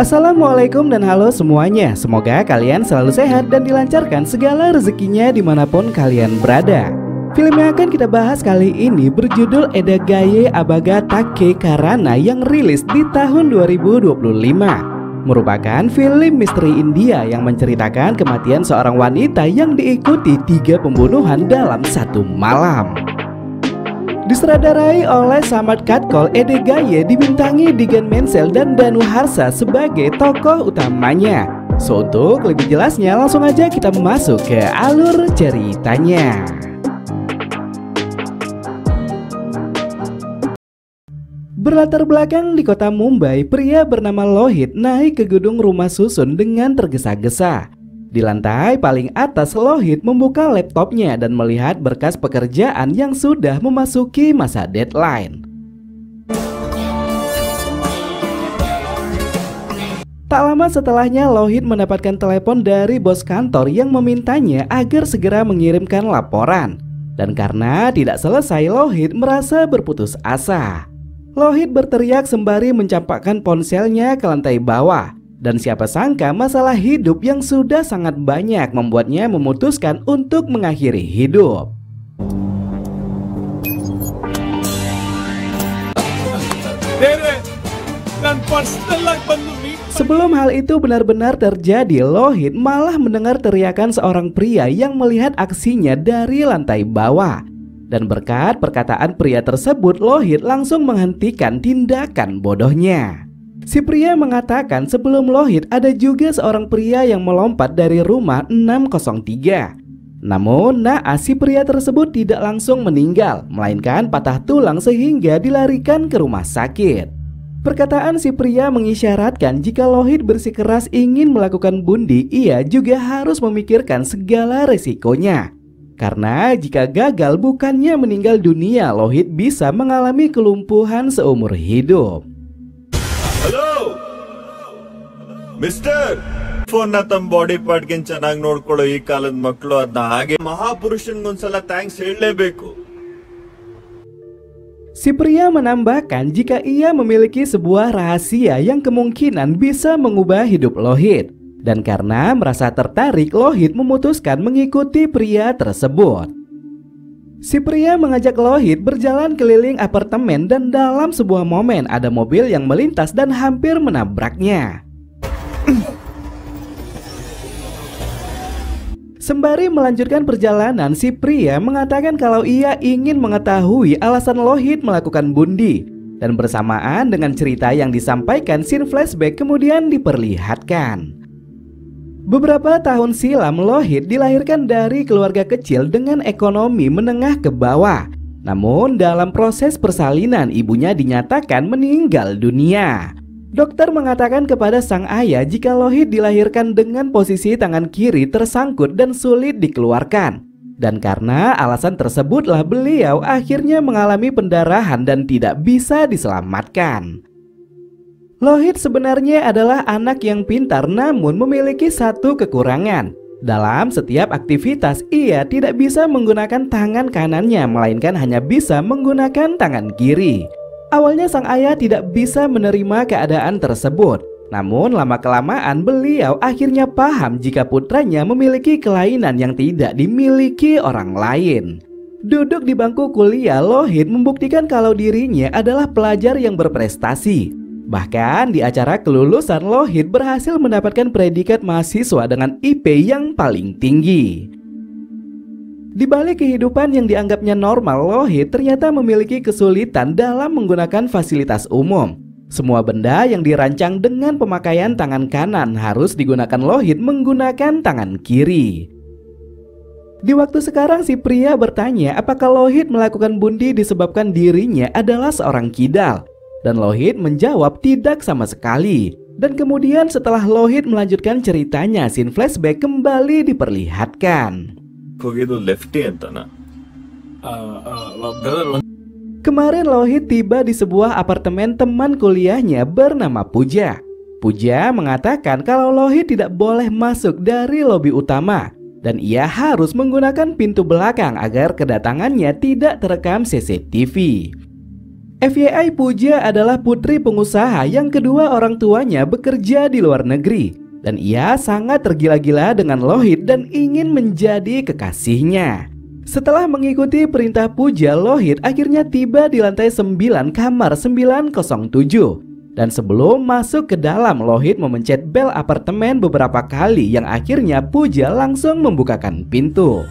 Assalamualaikum dan halo semuanya. Semoga kalian selalu sehat dan dilancarkan segala rezekinya dimanapun kalian berada. Film yang akan kita bahas kali ini berjudul Edagaye Abaga Take Karana yang rilis di tahun 2025. Merupakan film misteri India yang menceritakan kematian seorang wanita yang diikuti 3 pembunuhan dalam satu malam. Disutradarai oleh Samad Katkol, Edagaye dibintangi Digan Menzel dan Danu Harsa sebagai tokoh utamanya. So, untuk lebih jelasnya langsung aja kita masuk ke alur ceritanya. Berlatar belakang di kota Mumbai, pria bernama Lohit naik ke gedung rumah susun dengan tergesa-gesa. Di lantai paling atas, Lohit membuka laptopnya dan melihat berkas pekerjaan yang sudah memasuki masa deadline. Tak lama setelahnya, Lohit mendapatkan telepon dari bos kantor yang memintanya agar segera mengirimkan laporan. Dan karena tidak selesai, Lohit merasa berputus asa. Lohit berteriak sembari mencampakkan ponselnya ke lantai bawah. Dan siapa sangka masalah hidup yang sudah sangat banyak membuatnya memutuskan untuk mengakhiri hidup. Sebelum hal itu benar-benar terjadi, Lohit malah mendengar teriakan seorang pria yang melihat aksinya dari lantai bawah. Dan berkat perkataan pria tersebut, Lohit langsung menghentikan tindakan bodohnya. Si pria mengatakan sebelum Lohit ada juga seorang pria yang melompat dari rumah 603. Namun naas si pria tersebut tidak langsung meninggal, melainkan patah tulang sehingga dilarikan ke rumah sakit. Perkataan si pria mengisyaratkan jika Lohit bersikeras ingin melakukan bunuh, ia juga harus memikirkan segala resikonya. Karena jika gagal bukannya meninggal dunia, Lohit bisa mengalami kelumpuhan seumur hidup. Hello, Mister. Phone na tam body part ಗೆ ಚೆನ್ನಾಗಿ ನೋಡ್ಕೊಳ್ಳೋ ಈ ಕಾಲದ ಮಕ್ಕಳು ಅದನ್ನ ಹಾಗೆ ಮಹಾಪುರುಷನಿಗೊಂದ್ಸಲ ಥ್ಯಾಂಕ್ಸ್ ಹೇಳಲೇಬೇಕು. Si pria menambahkan jika ia memiliki sebuah rahasia yang kemungkinan bisa mengubah hidup Lohit. Dan karena merasa tertarik, Lohit memutuskan mengikuti pria tersebut. Si pria mengajak Lohit berjalan keliling apartemen dan dalam sebuah momen ada mobil yang melintas dan hampir menabraknya. Sembari melanjutkan perjalanan, si pria mengatakan kalau ia ingin mengetahui alasan Lohit melakukan bunuh. Dan bersamaan dengan cerita yang disampaikan, scene flashback kemudian diperlihatkan. Beberapa tahun silam, Lohit dilahirkan dari keluarga kecil dengan ekonomi menengah ke bawah. Namun dalam proses persalinan, ibunya dinyatakan meninggal dunia. Dokter mengatakan kepada sang ayah jika Lohit dilahirkan dengan posisi tangan kiri tersangkut dan sulit dikeluarkan. Dan karena alasan tersebutlah beliau akhirnya mengalami pendarahan dan tidak bisa diselamatkan. Lohit sebenarnya adalah anak yang pintar namun memiliki satu kekurangan. Dalam setiap aktivitas ia tidak bisa menggunakan tangan kanannya, melainkan hanya bisa menggunakan tangan kiri. Awalnya sang ayah tidak bisa menerima keadaan tersebut. Namun lama-kelamaan beliau akhirnya paham jika putranya memiliki kelainan yang tidak dimiliki orang lain. Duduk di bangku kuliah, Lohit membuktikan kalau dirinya adalah pelajar yang berprestasi. Bahkan di acara kelulusan, Lohit berhasil mendapatkan predikat mahasiswa dengan IP yang paling tinggi. Di balik kehidupan yang dianggapnya normal, Lohit ternyata memiliki kesulitan dalam menggunakan fasilitas umum. Semua benda yang dirancang dengan pemakaian tangan kanan harus digunakan Lohit menggunakan tangan kiri. Di waktu sekarang si pria bertanya apakah Lohit melakukan bunuh disebabkan dirinya adalah seorang kidal. Dan Lohit menjawab tidak sama sekali. Dan kemudian setelah Lohit melanjutkan ceritanya, scene flashback kembali diperlihatkan. Kemarin Lohit tiba di sebuah apartemen teman kuliahnya bernama Puja. Puja mengatakan kalau Lohit tidak boleh masuk dari lobi utama. Dan ia harus menggunakan pintu belakang agar kedatangannya tidak terekam CCTV. FYI, Pooja adalah putri pengusaha yang kedua orang tuanya bekerja di luar negeri. Dan ia sangat tergila-gila dengan Lohit dan ingin menjadi kekasihnya. Setelah mengikuti perintah Pooja, Lohit akhirnya tiba di lantai 9 kamar 907. Dan sebelum masuk ke dalam, Lohit memencet bel apartemen beberapa kali yang akhirnya Pooja langsung membukakan pintu.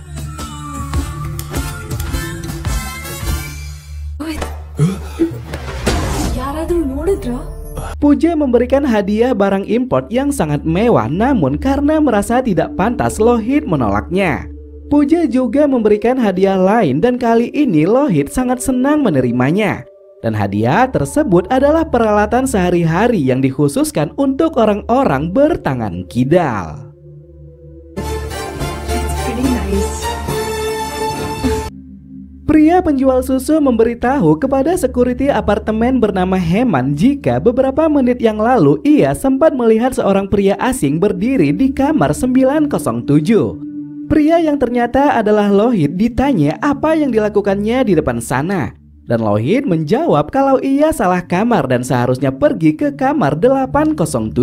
Pooja memberikan hadiah barang import yang sangat mewah, namun karena merasa tidak pantas, Lohit menolaknya. Pooja juga memberikan hadiah lain dan kali ini Lohit sangat senang menerimanya. Dan hadiah tersebut adalah peralatan sehari-hari yang dikhususkan untuk orang-orang bertangan kidal. Pria penjual susu memberitahu kepada security apartemen bernama Heman jika beberapa menit yang lalu ia sempat melihat seorang pria asing berdiri di kamar 907. Pria yang ternyata adalah Lohit ditanya apa yang dilakukannya di depan sana. Dan Lohit menjawab kalau ia salah kamar dan seharusnya pergi ke kamar 807.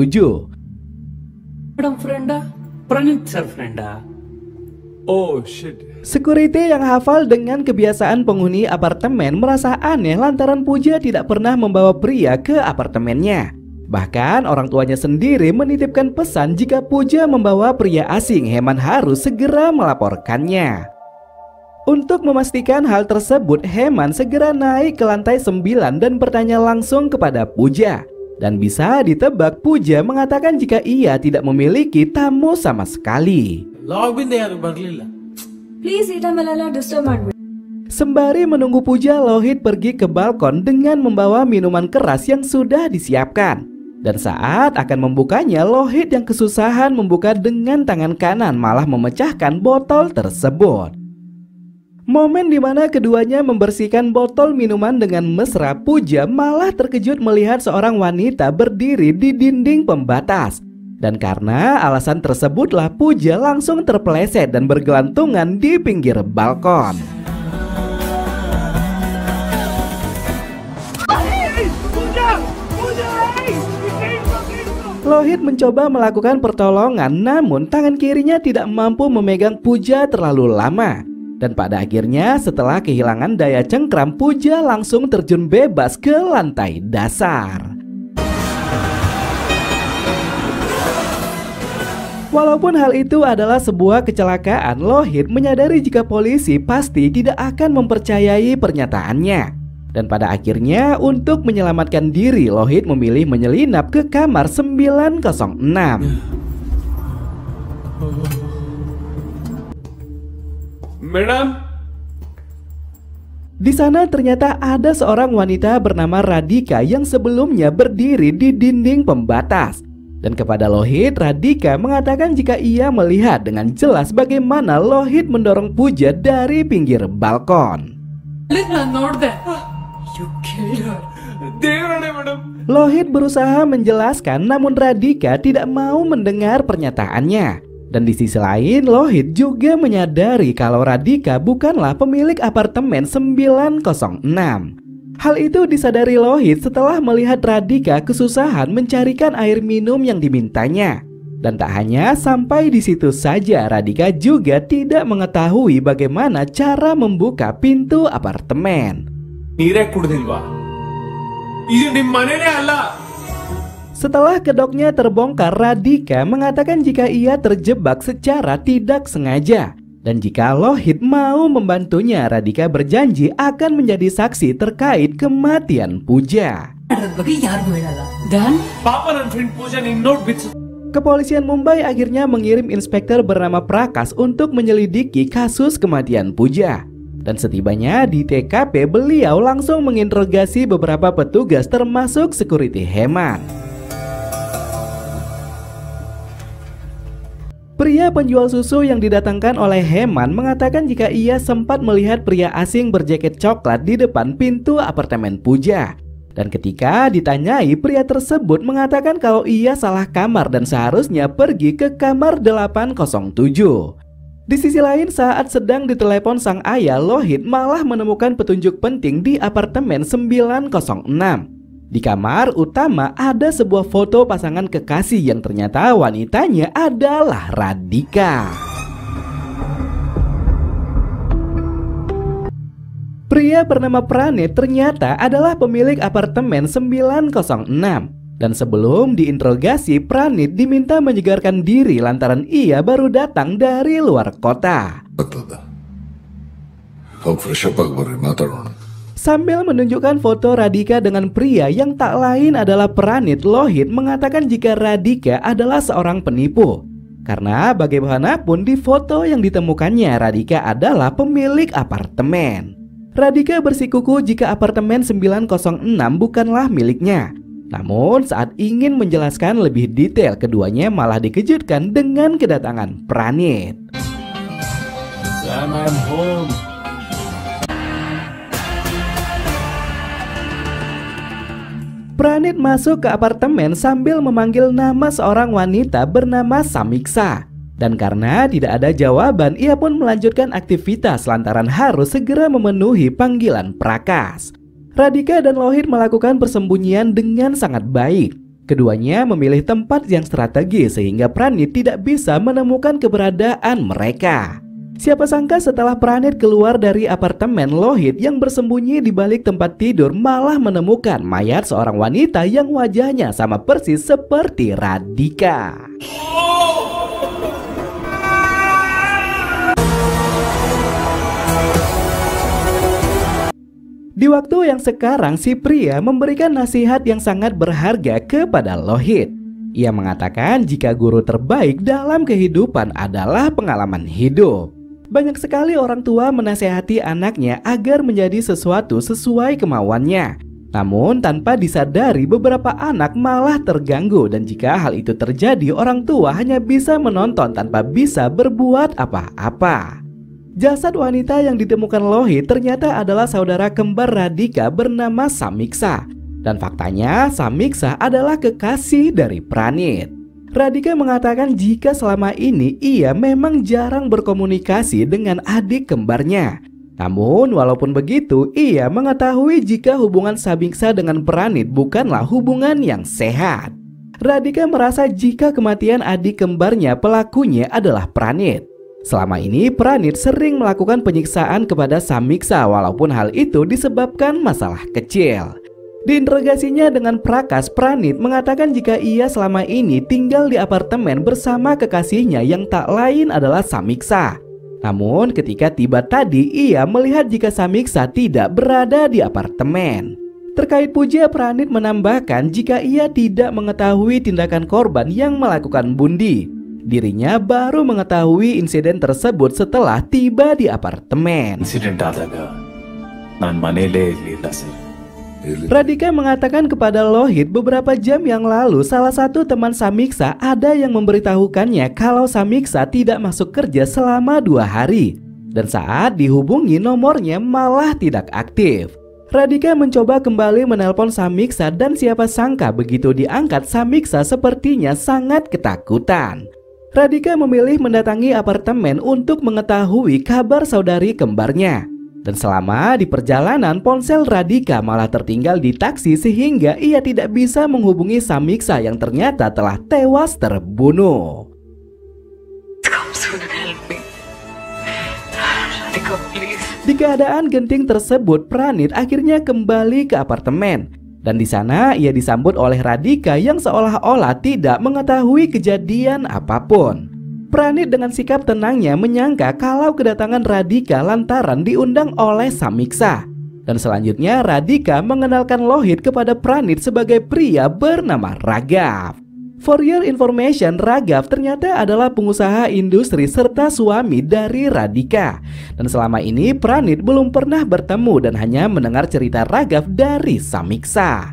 Oh shit. Security yang hafal dengan kebiasaan penghuni apartemen merasa aneh lantaran Pooja tidak pernah membawa pria ke apartemennya. Bahkan orang tuanya sendiri menitipkan pesan jika Pooja membawa pria asing, Heman harus segera melaporkannya. Untuk memastikan hal tersebut, Heman segera naik ke lantai 9 dan bertanya langsung kepada Pooja. Dan bisa ditebak, Pooja mengatakan jika ia tidak memiliki tamu sama sekali. Sembari menunggu Pooja, Lohit pergi ke balkon dengan membawa minuman keras yang sudah disiapkan. Dan saat akan membukanya, Lohit yang kesusahan membuka dengan tangan kanan malah memecahkan botol tersebut. Momen dimana keduanya membersihkan botol minuman dengan mesra, Pooja malah terkejut melihat seorang wanita berdiri di dinding pembatas. Dan karena alasan tersebutlah Pooja langsung terpeleset dan bergelantungan di pinggir balkon. Lohit mencoba melakukan pertolongan, namun tangan kirinya tidak mampu memegang Pooja terlalu lama. Dan pada akhirnya setelah kehilangan daya cengkram, Pooja langsung terjun bebas ke lantai dasar. Walaupun hal itu adalah sebuah kecelakaan, Lohit menyadari jika polisi pasti tidak akan mempercayai pernyataannya. Dan pada akhirnya untuk menyelamatkan diri, Lohit memilih menyelinap ke kamar 906. Madam? Di sana ternyata ada seorang wanita bernama Radhika yang sebelumnya berdiri di dinding pembatas. Dan kepada Lohit, Radhika mengatakan jika ia melihat dengan jelas bagaimana Lohit mendorong Pooja dari pinggir balkon. Lohit berusaha menjelaskan, namun Radhika tidak mau mendengar pernyataannya. Dan di sisi lain, Lohit juga menyadari kalau Radhika bukanlah pemilik apartemen 906. Hal itu disadari Lohit setelah melihat Radhika kesusahan mencarikan air minum yang dimintanya. Dan tak hanya sampai di situ saja, Radhika juga tidak mengetahui bagaimana cara membuka pintu apartemen. Setelah kedoknya terbongkar, Radhika mengatakan jika ia terjebak secara tidak sengaja. Dan jika Lohit mau membantunya, Radhika berjanji akan menjadi saksi terkait kematian Pooja. Kepolisian Mumbai akhirnya mengirim inspektur bernama Prakash untuk menyelidiki kasus kematian Pooja. Dan setibanya di TKP, beliau langsung menginterogasi beberapa petugas termasuk security Heman. Pria penjual susu yang didatangkan oleh Heman mengatakan jika ia sempat melihat pria asing berjaket coklat di depan pintu apartemen Pooja. Dan ketika ditanyai, pria tersebut mengatakan kalau ia salah kamar dan seharusnya pergi ke kamar 807. Di sisi lain, saat sedang ditelepon sang ayah, Lohit malah menemukan petunjuk penting di apartemen 906. Di kamar utama ada sebuah foto pasangan kekasih yang ternyata wanitanya adalah Radhika. Pria bernama Pranit ternyata adalah pemilik apartemen 906. Dan sebelum diinterogasi, Pranit diminta menyegarkan diri lantaran ia baru datang dari luar kota. Sambil menunjukkan foto Radhika dengan pria yang tak lain adalah Pranit, Lohit mengatakan jika Radhika adalah seorang penipu. Karena bagaimanapun di foto yang ditemukannya, Radhika adalah pemilik apartemen. Radhika bersikukuh jika apartemen 906 bukanlah miliknya. Namun saat ingin menjelaskan lebih detail, keduanya malah dikejutkan dengan kedatangan Pranit. Sam, I'm home. Pranit masuk ke apartemen sambil memanggil nama seorang wanita bernama Samiksa. Dan karena tidak ada jawaban, ia pun melanjutkan aktivitas lantaran harus segera memenuhi panggilan Prakas. Radhika dan Lohit melakukan persembunyian dengan sangat baik. Keduanya memilih tempat yang strategis sehingga Pranit tidak bisa menemukan keberadaan mereka. Siapa sangka setelah Pranit keluar dari apartemen, Lohit yang bersembunyi di balik tempat tidur malah menemukan mayat seorang wanita yang wajahnya sama persis seperti Radhika. Di waktu yang sekarang, si pria memberikan nasihat yang sangat berharga kepada Lohit. Ia mengatakan jika guru terbaik dalam kehidupan adalah pengalaman hidup. Banyak sekali orang tua menasehati anaknya agar menjadi sesuatu sesuai kemauannya. Namun tanpa disadari beberapa anak malah terganggu, dan jika hal itu terjadi orang tua hanya bisa menonton tanpa bisa berbuat apa-apa. Jasad wanita yang ditemukan Lohit ternyata adalah saudara kembar Radhika bernama Samiksa. Dan faktanya Samiksa adalah kekasih dari Pranit. Radhika mengatakan jika selama ini ia memang jarang berkomunikasi dengan adik kembarnya. Namun walaupun begitu, ia mengetahui jika hubungan Samiksa dengan Pranit bukanlah hubungan yang sehat. Radhika merasa jika kematian adik kembarnya pelakunya adalah Pranit. Selama ini Pranit sering melakukan penyiksaan kepada Samiksa walaupun hal itu disebabkan masalah kecil. Diinterogasinya dengan Prakas, Pranit mengatakan jika ia selama ini tinggal di apartemen bersama kekasihnya yang tak lain adalah Samiksa. Namun ketika tiba tadi, ia melihat jika Samiksa tidak berada di apartemen. Terkait Puja, Pranit menambahkan jika ia tidak mengetahui tindakan korban yang melakukan bundi. Dirinya baru mengetahui insiden tersebut setelah tiba di apartemen. Radhika mengatakan kepada Lohit beberapa jam yang lalu salah satu teman Samiksa ada yang memberitahukannya kalau Samiksa tidak masuk kerja selama 2 hari. Dan saat dihubungi nomornya malah tidak aktif. Radhika mencoba kembali menelpon Samiksa dan siapa sangka begitu diangkat Samiksa sepertinya sangat ketakutan. Radhika memilih mendatangi apartemen untuk mengetahui kabar saudari kembarnya. Dan selama di perjalanan, ponsel Radhika malah tertinggal di taksi sehingga ia tidak bisa menghubungi Samiksa yang ternyata telah tewas terbunuh. Di keadaan genting tersebut, Pranit akhirnya kembali ke apartemen. Dan di sana ia disambut oleh Radhika yang seolah-olah tidak mengetahui kejadian apapun. Pranit dengan sikap tenangnya menyangka kalau kedatangan Radhika lantaran diundang oleh Samiksa. Dan selanjutnya Radhika mengenalkan Lohit kepada Pranit sebagai pria bernama Raghav. For your information, Raghav ternyata adalah pengusaha industri serta suami dari Radhika. Dan selama ini Pranit belum pernah bertemu dan hanya mendengar cerita Raghav dari Samiksa.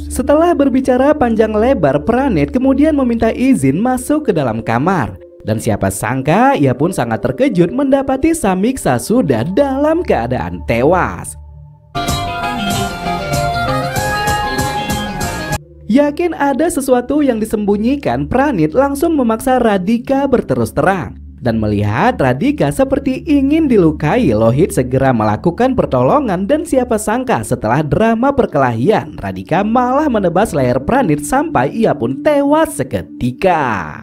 Setelah berbicara panjang lebar, Pranit kemudian meminta izin masuk ke dalam kamar. Dan siapa sangka ia pun sangat terkejut mendapati Samiksa sudah dalam keadaan tewas. Yakin ada sesuatu yang disembunyikan, Pranit langsung memaksa Radhika berterus terang. Dan melihat Radhika seperti ingin dilukai, Lohit segera melakukan pertolongan dan siapa sangka setelah drama perkelahian, Radhika malah menebas leher Pranit sampai ia pun tewas seketika.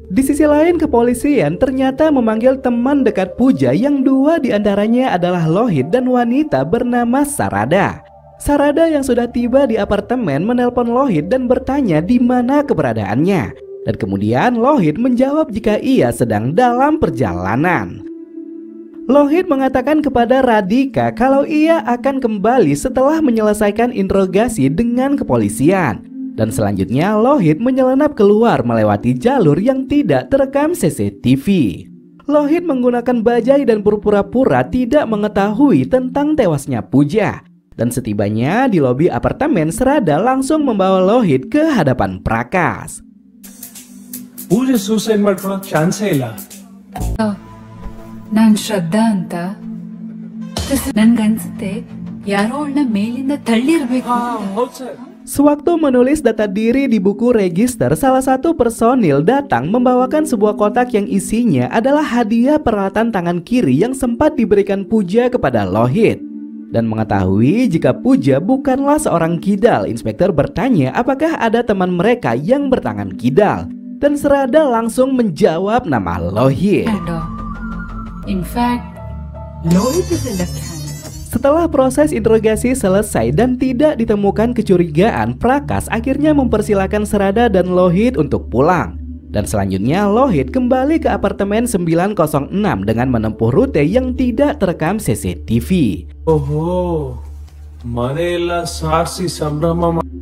Di sisi lain, kepolisian ternyata memanggil teman dekat Pooja yang dua diantaranya adalah Lohit dan wanita bernama Sarada. Sarada yang sudah tiba di apartemen menelpon Lohit dan bertanya di mana keberadaannya. Dan kemudian Lohit menjawab jika ia sedang dalam perjalanan. Lohit mengatakan kepada Radhika kalau ia akan kembali setelah menyelesaikan interogasi dengan kepolisian. Dan selanjutnya Lohit menyelenap keluar melewati jalur yang tidak terekam CCTV. Lohit menggunakan bajai dan berpura-pura tidak mengetahui tentang tewasnya Pooja. Dan setibanya di lobi apartemen, Sarada langsung membawa Lohit ke hadapan Prakash. Pooja suicide ಮಾಡ್ಕೊಳ್ಳೋ ಚಾನ್ಸೇ ಇಲ್ಲ. ನಾನ್ ಶ್ರದ್ಧಾ ಅಂತ ನನ್ಗನ್ಸುತ್ತೆ ಯಾರೋ ಅವಳನ್ನ ಮೇಲಿಂದ ತಳ್ಳಿರ್ಬೇಕು. ಹೌದು sir. Sewaktu menulis data diri di buku register, salah satu personil datang membawakan sebuah kotak yang isinya adalah hadiah peralatan tangan kiri yang sempat diberikan Pooja kepada Lohit. Dan mengetahui jika Pooja bukanlah seorang kidal, inspektur bertanya apakah ada teman mereka yang bertangan kidal. Dan Sarada langsung menjawab nama Lohit. In fact, Lohit is a left-hander. Setelah proses interogasi selesai dan tidak ditemukan kecurigaan, Prakash akhirnya mempersilahkan Sarada dan Lohit untuk pulang. Dan selanjutnya Lohit kembali ke apartemen 906 dengan menempuh rute yang tidak terekam CCTV.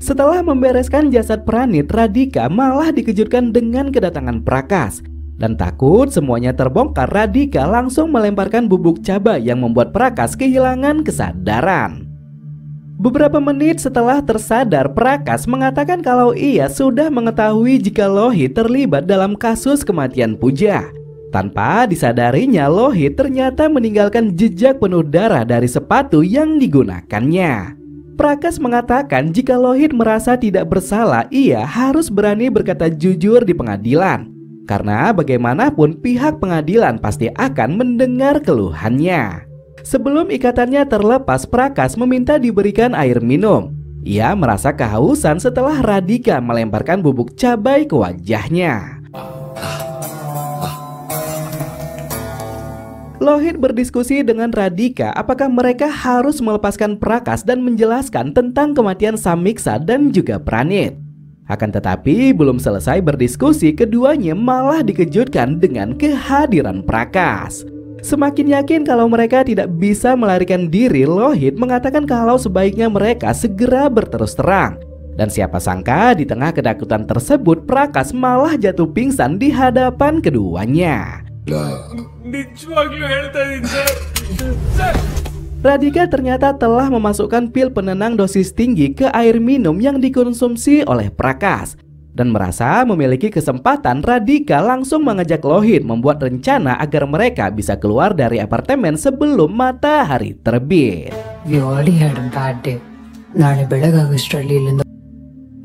Setelah membereskan jasad Pranit, Radhika malah dikejutkan dengan kedatangan Prakash. Dan takut semuanya terbongkar, Radhika langsung melemparkan bubuk cabai yang membuat Prakash kehilangan kesadaran. Beberapa menit setelah tersadar, Prakash mengatakan kalau ia sudah mengetahui jika Lohit terlibat dalam kasus kematian Pooja. Tanpa disadarinya, Lohit ternyata meninggalkan jejak penuh darah dari sepatu yang digunakannya. Prakash mengatakan jika Lohit merasa tidak bersalah, ia harus berani berkata jujur di pengadilan. Karena bagaimanapun pihak pengadilan pasti akan mendengar keluhannya. Sebelum ikatannya terlepas, Prakash meminta diberikan air minum. Ia merasa kehausan setelah Radhika melemparkan bubuk cabai ke wajahnya. Lohit berdiskusi dengan Radhika apakah mereka harus melepaskan Prakash dan menjelaskan tentang kematian Samiksa dan juga Pranit. Akan tetapi belum selesai berdiskusi, keduanya malah dikejutkan dengan kehadiran Prakash. Semakin yakin kalau mereka tidak bisa melarikan diri, Lohit mengatakan kalau sebaiknya mereka segera berterus terang. Dan siapa sangka di tengah ketakutan tersebut, Prakash malah jatuh pingsan di hadapan keduanya. Radhika ternyata telah memasukkan pil penenang dosis tinggi ke air minum yang dikonsumsi oleh Prakash. Dan merasa memiliki kesempatan, Radhika langsung mengajak Lohit membuat rencana agar mereka bisa keluar dari apartemen sebelum matahari terbit.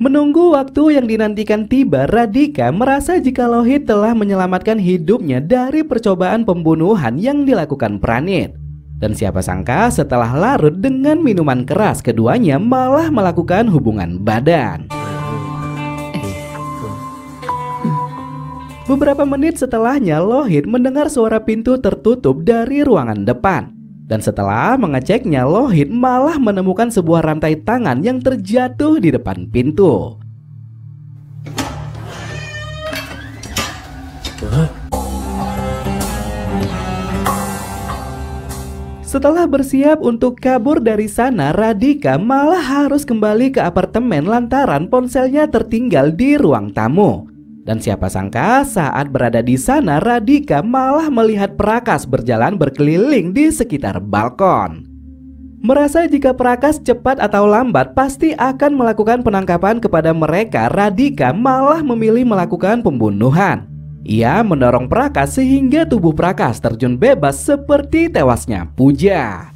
Menunggu waktu yang dinantikan tiba, Radhika merasa jika Lohit telah menyelamatkan hidupnya dari percobaan pembunuhan yang dilakukan Pranit. Dan siapa sangka setelah larut dengan minuman keras, keduanya malah melakukan hubungan badan. Beberapa menit setelahnya, Lohit mendengar suara pintu tertutup dari ruangan depan. Dan setelah mengeceknya, Lohit malah menemukan sebuah rantai tangan yang terjatuh di depan pintu. Setelah bersiap untuk kabur dari sana, Radhika malah harus kembali ke apartemen lantaran ponselnya tertinggal di ruang tamu. Dan siapa sangka saat berada di sana Radhika malah melihat Prakas berjalan berkeliling di sekitar balkon. Merasa jika Prakas cepat atau lambat pasti akan melakukan penangkapan kepada mereka, Radhika malah memilih melakukan pembunuhan. Ia mendorong Prakas sehingga tubuh Prakas terjun bebas seperti tewasnya Puja.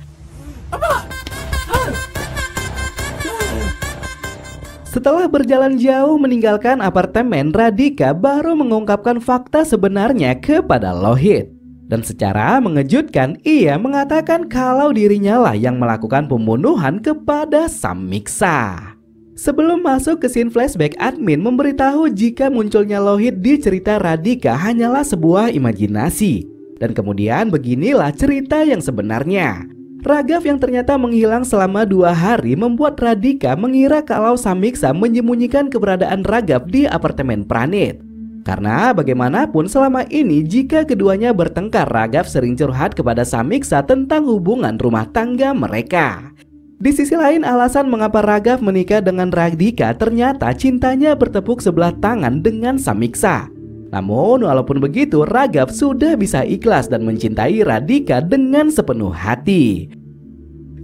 Setelah berjalan jauh meninggalkan apartemen, Radhika baru mengungkapkan fakta sebenarnya kepada Lohit. Dan secara mengejutkan, ia mengatakan kalau dirinya lah yang melakukan pembunuhan kepada Samiksa. Sebelum masuk ke scene flashback, admin memberitahu jika munculnya Lohit di cerita Radhika hanyalah sebuah imajinasi. Dan kemudian beginilah cerita yang sebenarnya. Raghav yang ternyata menghilang selama 2 hari membuat Radhika mengira kalau Samiksa menyembunyikan keberadaan Raghav di apartemen Pranit. Karena bagaimanapun selama ini jika keduanya bertengkar, Raghav sering curhat kepada Samiksa tentang hubungan rumah tangga mereka. Di sisi lain, alasan mengapa Raghav menikah dengan Radhika ternyata cintanya bertepuk sebelah tangan dengan Samiksa. Namun walaupun begitu, Raghav sudah bisa ikhlas dan mencintai Radhika dengan sepenuh hati.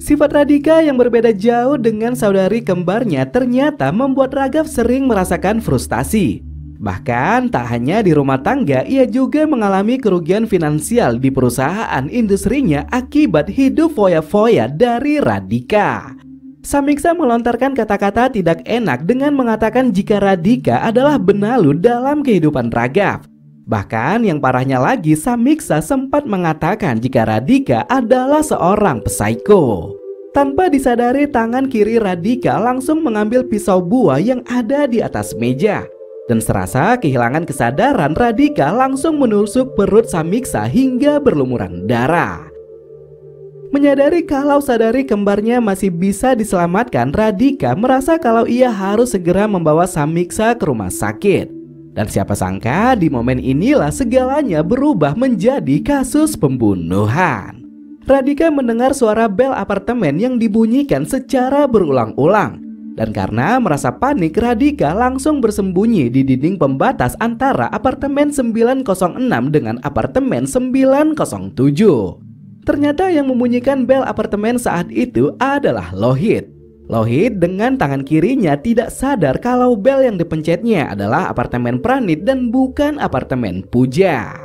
Sifat Radhika yang berbeda jauh dengan saudari kembarnya ternyata membuat Raghav sering merasakan frustasi. Bahkan tak hanya di rumah tangga, ia juga mengalami kerugian finansial di perusahaan industrinya akibat hidup foya-foya dari Radhika. Samiksa melontarkan kata-kata tidak enak dengan mengatakan jika Radhika adalah benalu dalam kehidupan Raghav. Bahkan yang parahnya lagi, Samiksa sempat mengatakan jika Radhika adalah seorang psiko. Tanpa disadari, tangan kiri Radhika langsung mengambil pisau buah yang ada di atas meja. Dan serasa kehilangan kesadaran, Radhika langsung menusuk perut Samiksa hingga berlumuran darah. Menyadari kalau saudari kembarnya masih bisa diselamatkan, Radhika merasa kalau ia harus segera membawa Samiksa ke rumah sakit. Dan siapa sangka di momen inilah segalanya berubah menjadi kasus pembunuhan. Radhika mendengar suara bel apartemen yang dibunyikan secara berulang-ulang. Dan karena merasa panik, Radhika langsung bersembunyi di dinding pembatas antara apartemen 906 dengan apartemen 907. Ternyata yang membunyikan bel apartemen saat itu adalah Lohit. Lohit dengan tangan kirinya tidak sadar kalau bel yang dipencetnya adalah apartemen Pranit dan bukan apartemen Puja.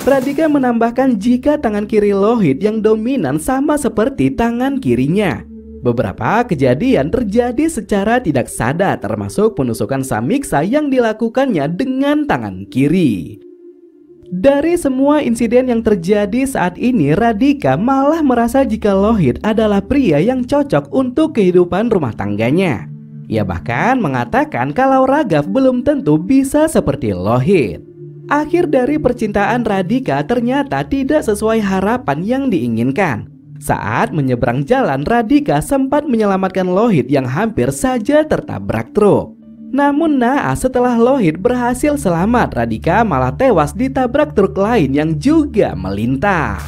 Radhika menambahkan jika tangan kiri Lohit yang dominan sama seperti tangan kirinya. Beberapa kejadian terjadi secara tidak sadar, termasuk penusukan Samiksa yang dilakukannya dengan tangan kiri. Dari semua insiden yang terjadi saat ini, Radhika malah merasa jika Lohit adalah pria yang cocok untuk kehidupan rumah tangganya. Ia bahkan mengatakan kalau Raghav belum tentu bisa seperti Lohit. Akhir dari percintaan Radhika ternyata tidak sesuai harapan yang diinginkan. Saat menyeberang jalan, Radhika sempat menyelamatkan Lohit yang hampir saja tertabrak truk. Namun naas, setelah Lohit berhasil selamat, Radhika malah tewas ditabrak truk lain yang juga melintas.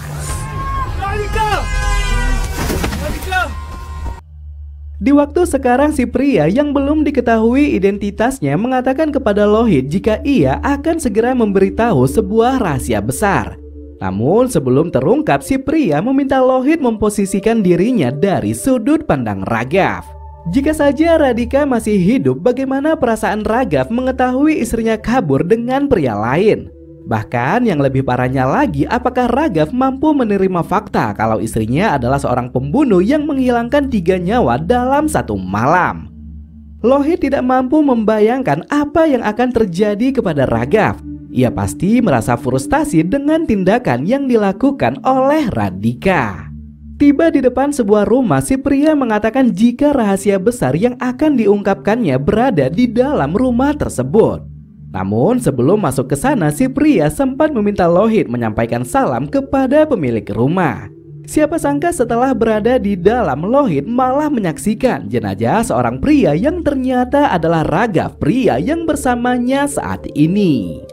Di waktu sekarang, si pria yang belum diketahui identitasnya mengatakan kepada Lohit jika ia akan segera memberitahu sebuah rahasia besar. Namun sebelum terungkap, si pria meminta Lohit memposisikan dirinya dari sudut pandang Raghav. Jika saja Radhika masih hidup, bagaimana perasaan Raghav mengetahui istrinya kabur dengan pria lain? Bahkan yang lebih parahnya lagi, apakah Raghav mampu menerima fakta kalau istrinya adalah seorang pembunuh yang menghilangkan 3 nyawa dalam 1 malam? Lohit tidak mampu membayangkan apa yang akan terjadi kepada Raghav. Ia pasti merasa frustasi dengan tindakan yang dilakukan oleh Radhika. Tiba di depan sebuah rumah, si pria mengatakan jika rahasia besar yang akan diungkapkannya berada di dalam rumah tersebut. Namun sebelum masuk ke sana, si pria sempat meminta Lohit menyampaikan salam kepada pemilik rumah. Siapa sangka setelah berada di dalam, Lohit malah menyaksikan jenazah seorang pria yang ternyata adalah Raghav, pria yang bersamanya saat ini.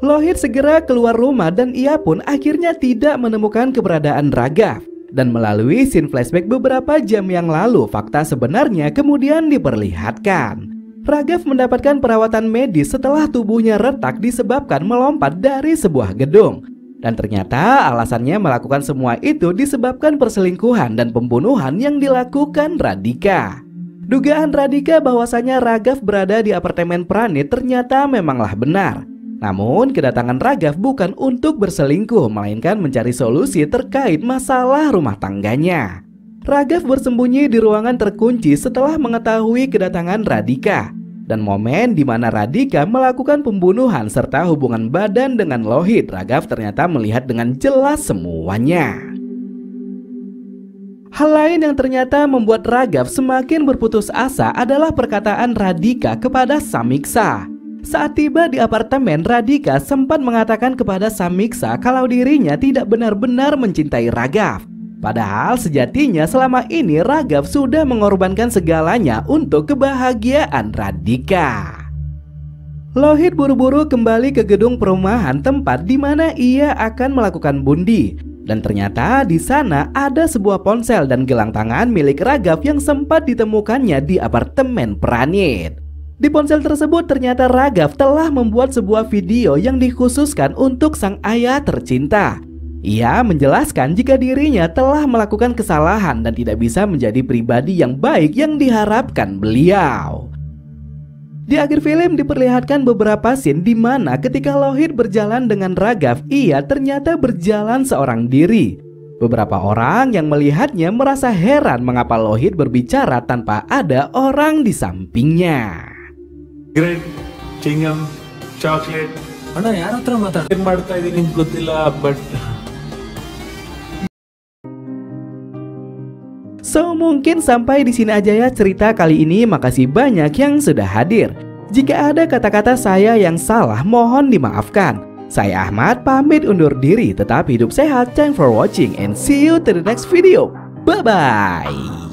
Lohit segera keluar rumah dan ia pun akhirnya tidak menemukan keberadaan Raghav. Dan melalui scene flashback beberapa jam yang lalu, fakta sebenarnya kemudian diperlihatkan. Raghav mendapatkan perawatan medis setelah tubuhnya retak disebabkan melompat dari sebuah gedung. Dan ternyata alasannya melakukan semua itu disebabkan perselingkuhan dan pembunuhan yang dilakukan Radhika. Dugaan Radhika bahwasanya Raghav berada di apartemen Pranit ternyata memanglah benar. Namun kedatangan Raghav bukan untuk berselingkuh, melainkan mencari solusi terkait masalah rumah tangganya. Raghav bersembunyi di ruangan terkunci setelah mengetahui kedatangan Radhika. Dan momen di mana Radhika melakukan pembunuhan serta hubungan badan dengan Lohit, Raghav ternyata melihat dengan jelas semuanya. Hal lain yang ternyata membuat Raghav semakin berputus asa adalah perkataan Radhika kepada Samiksa. Saat tiba di apartemen, Radhika sempat mengatakan kepada Samiksa kalau dirinya tidak benar-benar mencintai Raghav. Padahal sejatinya selama ini Raghav sudah mengorbankan segalanya untuk kebahagiaan Radhika. Lohit buru-buru kembali ke gedung perumahan tempat di mana ia akan melakukan bundi. Dan ternyata di sana ada sebuah ponsel dan gelang tangan milik Raghav yang sempat ditemukannya di apartemen Pranit. Di ponsel tersebut ternyata Raghav telah membuat sebuah video yang dikhususkan untuk sang ayah tercinta. Ia menjelaskan jika dirinya telah melakukan kesalahan dan tidak bisa menjadi pribadi yang baik yang diharapkan beliau. Di akhir film diperlihatkan beberapa scene di mana ketika Lohit berjalan dengan Raghav, ia ternyata berjalan seorang diri. Beberapa orang yang melihatnya merasa heran mengapa Lohit berbicara tanpa ada orang di sampingnya. Cigarette, chewing-gum, chocolate. ಅಣ್ಣ ಯಾರ ಹತ್ರ ಮಾತಾಡ್ತೀನಿ ಮಾಡ್ತಾ ಇದೀನಿ ಅಂತ ಗೊತ್ತಿಲ್ಲ but So mungkin sampai di sini aja ya cerita kali ini. Makasih banyak yang sudah hadir. Jika ada kata-kata saya yang salah mohon dimaafkan. Saya Ahmad pamit undur diri. Tetap hidup sehat. Thanks for watching and see you to the next video. Bye bye.